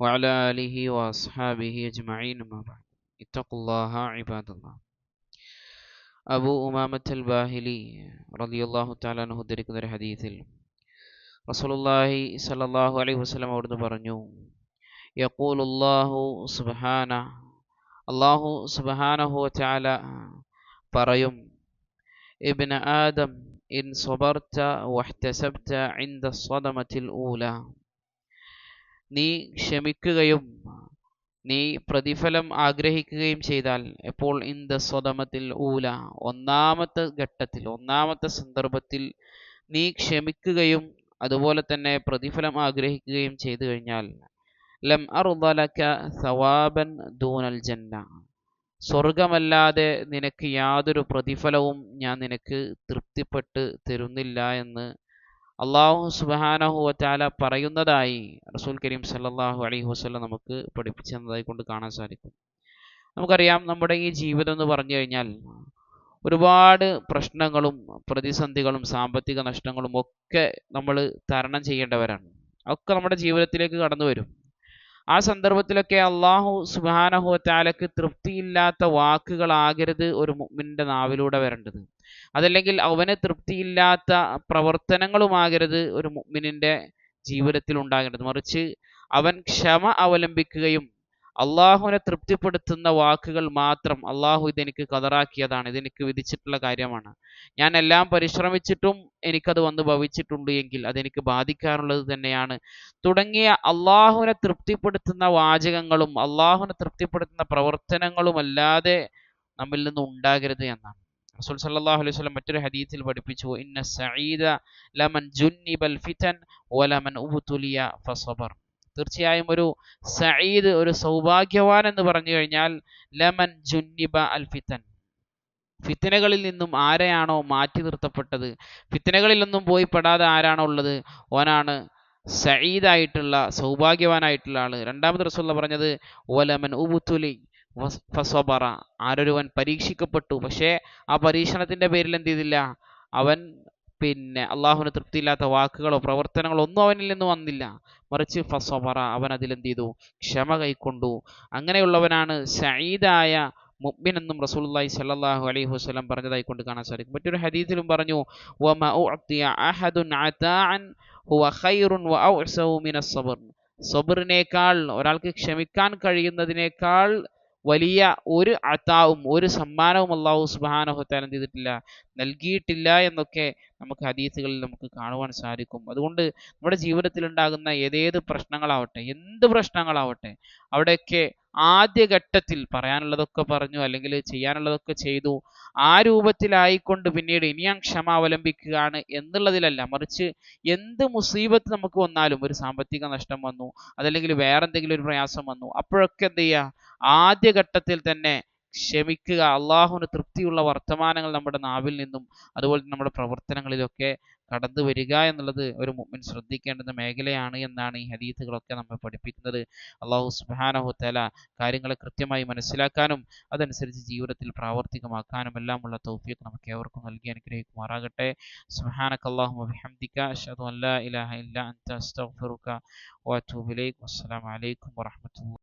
وعلى آله وأصحابه أجمعين ما بعد اتقوا الله عباد الله. അബൂ ഉമാമത്തുൽ ബാഹിലി റളിയല്ലാഹു തആല അൻഹു ഉദ്ധരിക്കുന്ന ഒരു ഹദീസിൽ റസൂലുള്ളാഹി സ്വല്ലല്ലാഹു അലൈഹി വസല്ലം അവിടുന്ന് പറഞ്ഞു, യഖൂലുല്ലാഹു സുബ്ഹാനഹു, അല്ലാഹു സുബ്ഹാനഹു വ തആല പറയും, ഇബ്ന ആദം ഇൻ സബർത വഹ്തസബ്ത ഇൻദ സ്വദമത്തിൽ ഊല, നീ ക്ഷമിക്കുകയും നീ പ്രതിഫലം ആഗ്രഹിക്കുകയും ചെയ്താൽ, എപ്പോൾ ഇന്ദ സ്വദമത്തിൽ ഊല, ഒന്നാമത്തെ ഘട്ടത്തിൽ, ഒന്നാമത്തെ സന്ദർഭത്തിൽ നീ ക്ഷമിക്കുകയും അതുപോലെ തന്നെ പ്രതിഫലം ആഗ്രഹിക്കുകയും ചെയ്തു കഴിഞ്ഞാൽ, ലം അർദലക സവാബൻ ദൂനൽ ജന്ന, സ്വർഗമല്ലാതെ നിനക്ക് യാതൊരു പ്രതിഫലവും ഞാൻ നിനക്ക് തൃപ്തിപ്പെട്ട് തരുന്നില്ല എന്ന് അല്ലാഹു സുബ്ഹാനഹു വ തആല പറയുന്നതായി റസൂൽ കരീം സല്ലല്ലാഹു അലൈഹി വസല്ലം നമുക്ക് പഠിപ്പിച്ചു തന്നതായി കൊണ്ട് കാണാൻ സാധിക്കും. നമുക്കറിയാം, നമ്മുടെ ഈ ജീവിതം എന്ന് പറഞ്ഞു കഴിഞ്ഞാൽ ഒരുപാട് പ്രശ്നങ്ങളും പ്രതിസന്ധികളും സാമ്പത്തിക നഷ്ടങ്ങളും ഒക്കെ നമ്മൾ തരണം ചെയ്യേണ്ടവരാണ്. ഒക്കെ നമ്മുടെ ജീവിതത്തിലേക്ക് കടന്നു വരും. ആ സന്ദർഭത്തിലൊക്കെ അല്ലാഹു സുബ്ഹാനഹു വ തആലക്ക് തൃപ്തിയില്ലാത്ത വാക്കുകളാകരുത് ഒരു മുഅ്മിനിന്റെ നാവിലൂടെ വരേണ്ടത്. അതല്ലെങ്കിൽ അവന് തൃപ്തിയില്ലാത്ത പ്രവർത്തനങ്ങളുമാകരുത് ഒരു മുഅ്മിനിന്റെ ജീവിതത്തിൽ ഉണ്ടാകേണ്ടത്. മറിച്ച് അവൻ ക്ഷമ അവലംബിക്കുകയും അള്ളാഹുവിനെ തൃപ്തിപ്പെടുത്തുന്ന വാക്കുകൾ മാത്രം, അള്ളാഹു ഇതെനിക്ക് ഖദറാക്കിയതാണ്, ഇതെനിക്ക് വിധിച്ചിട്ടുള്ള കാര്യമാണ്, ഞാൻ എല്ലാം പരിശ്രമിച്ചിട്ടും എനിക്കത് വന്ന് ഭവിച്ചിട്ടുണ്ട് എങ്കിൽ അതെനിക്ക് ബാധിക്കാറുള്ളത് തന്നെയാണ്, തുടങ്ങിയ അള്ളാഹുവിനെ തൃപ്തിപ്പെടുത്തുന്ന വാചകങ്ങളും അള്ളാഹുവിനെ തൃപ്തിപ്പെടുത്തുന്ന പ്രവർത്തനങ്ങളും അല്ലാതെ നമ്മിൽ നിന്ന് ഉണ്ടാകരുത് എന്നാണ് റസൂൽ സല്ലല്ലാഹു അലൈഹി വസല്ലം മറ്റൊരു ഹദീസിൽ പഠിപ്പിച്ചു, ഇന്ന സഈദ ലമൻ ജുന്നിബൽ ഫിതൻ വലമൻ ഉബ്തുലിയ ഫസബർ. തീർച്ചയായും ഒരു സഈദ്, ഒരു സൗഭാഗ്യവാൻ എന്ന് പറഞ്ഞു കഴിഞ്ഞാൽ ലമൻ ജുന്നിബ അൽ ഫിതൻ, ഫിത്തനകളിൽ നിന്നും ആരെയാണോ മാറ്റി നിർത്തപ്പെട്ടത്, ഫിത്തനകളിൽ നിന്നും പോയി പെടാതെ ആരാണോ ഉള്ളത്, ഓനാണ് സഈദായിട്ടുള്ള സൗഭാഗ്യവാനായിട്ടുള്ള ആള്. രണ്ടാമത് റസൂൽ പറഞ്ഞത് വലമൻ ഉബ്തുലി ഫസബറ, ആരൊരുവൻ പരീക്ഷിക്കപ്പെട്ടു, പക്ഷേ ആ പരീക്ഷണത്തിന്റെ പേരിൽ എന്ത് ചെയ്തില്ല, അവൻ അള്ളാഹുവിന് തൃപ്തിയില്ലാത്ത വാക്കുകളോ പ്രവർത്തനങ്ങളോ ഒന്നും അവനിൽ നിന്ന് വന്നില്ല, മറിച്ച് ഫസബറ, അവൻ അതിലെന്ത് ചെയ്തു, ക്ഷമ കൈക്കൊണ്ടു. അങ്ങനെയുള്ളവനാണ് സഈദായ മുഅ്മിൻ എന്നും റസൂലുള്ളാഹി സ്വല്ലല്ലാഹു അലൈഹി വസല്ലം പറഞ്ഞതായി കൊണ്ട് കാണാൻ സാധിക്കും. മറ്റൊരു ഹദീസിലും പറഞ്ഞു, വമാ ഉഅ്തിയ അഹദുൻ അതാഅൻ ഹുവ ഖൈറുൻ വഅഉസഉ മിനസ് സബ്ർ, സബ്റിനേക്കാൾ, ഒരാൾക്ക് ക്ഷമിക്കാൻ കഴിയുന്നതിനേക്കാൾ വലിയ ഒരു അതാവും, ഒരു സമ്മാനവും അല്ലാഹു സുബ്ഹാനഹു വ തആല ചെയ്തിട്ടില്ല, നൽകിയിട്ടില്ല എന്നൊക്കെ നമുക്ക് ഹദീസുകളിൽ നമുക്ക് കാണുവാൻ സാധിക്കും. അതുകൊണ്ട് നമ്മുടെ ജീവിതത്തിൽ ഉണ്ടാകുന്ന ഏതേത് പ്രശ്നങ്ങളാവട്ടെ, എന്ത് പ്രശ്നങ്ങളാവട്ടെ, അവിടെയൊക്കെ ആദ്യഘട്ടത്തിൽ പറയാനുള്ളതൊക്കെ പറഞ്ഞു, അല്ലെങ്കിൽ ചെയ്യാനുള്ളതൊക്കെ ചെയ്തു, ആ രൂപത്തിലായിക്കൊണ്ട് പിന്നീട് ഇനി ഞാൻ ക്ഷമ അവലംബിക്കുകയാണ് എന്നുള്ളതിലല്ല, മറിച്ച് എന്ത് മുസീബത്ത് നമുക്ക് വന്നാലും, ഒരു സാമ്പത്തിക നഷ്ടം വന്നു, അതല്ലെങ്കിൽ വേറെ എന്തെങ്കിലും ഒരു പ്രയാസം വന്നു, അപ്പോഴൊക്കെ എന്ത് ചെയ്യുക, ആദ്യഘട്ടത്തിൽ തന്നെ ക്ഷമിക്കുക. അള്ളാഹുവിന് തൃപ്തിയുള്ള വർത്തമാനങ്ങൾ നമ്മുടെ നാവിൽ നിന്നും അതുപോലെ നമ്മുടെ പ്രവർത്തനങ്ങളിലൊക്കെ കടന്നു വരിക എന്നുള്ളത് ഒരു മുഅ്മിൻ ശ്രദ്ധിക്കേണ്ടുന്ന മേഖലയാണ് എന്നാണ് ഈ ഹദീസുകളൊക്കെ നമ്മെ പഠിപ്പിക്കുന്നത്. അള്ളാഹു സുബ്ഹാനഹു തആല കാര്യങ്ങളെ കൃത്യമായി മനസ്സിലാക്കാനും അതനുസരിച്ച് ജീവിതത്തിൽ പ്രാവർത്തികമാക്കാനും എല്ലാമുള്ള തൗഫീഖ് നമുക്ക് ഏവർക്കും നൽകി അനുഗ്രഹിക്കുമാറാകട്ടെ. സുബ്ഹാനകല്ലാഹുമ്മ വബിഹംദിക അശ്ഹദു അൻ ലാ ഇലാഹ ഇല്ല അൻത അസ്തഗ്ഫിറുക വഅതൂബു ഇലൈക്. വസ്സലാമു അലൈക്കും വറഹ്മത്തുള്ളാഹി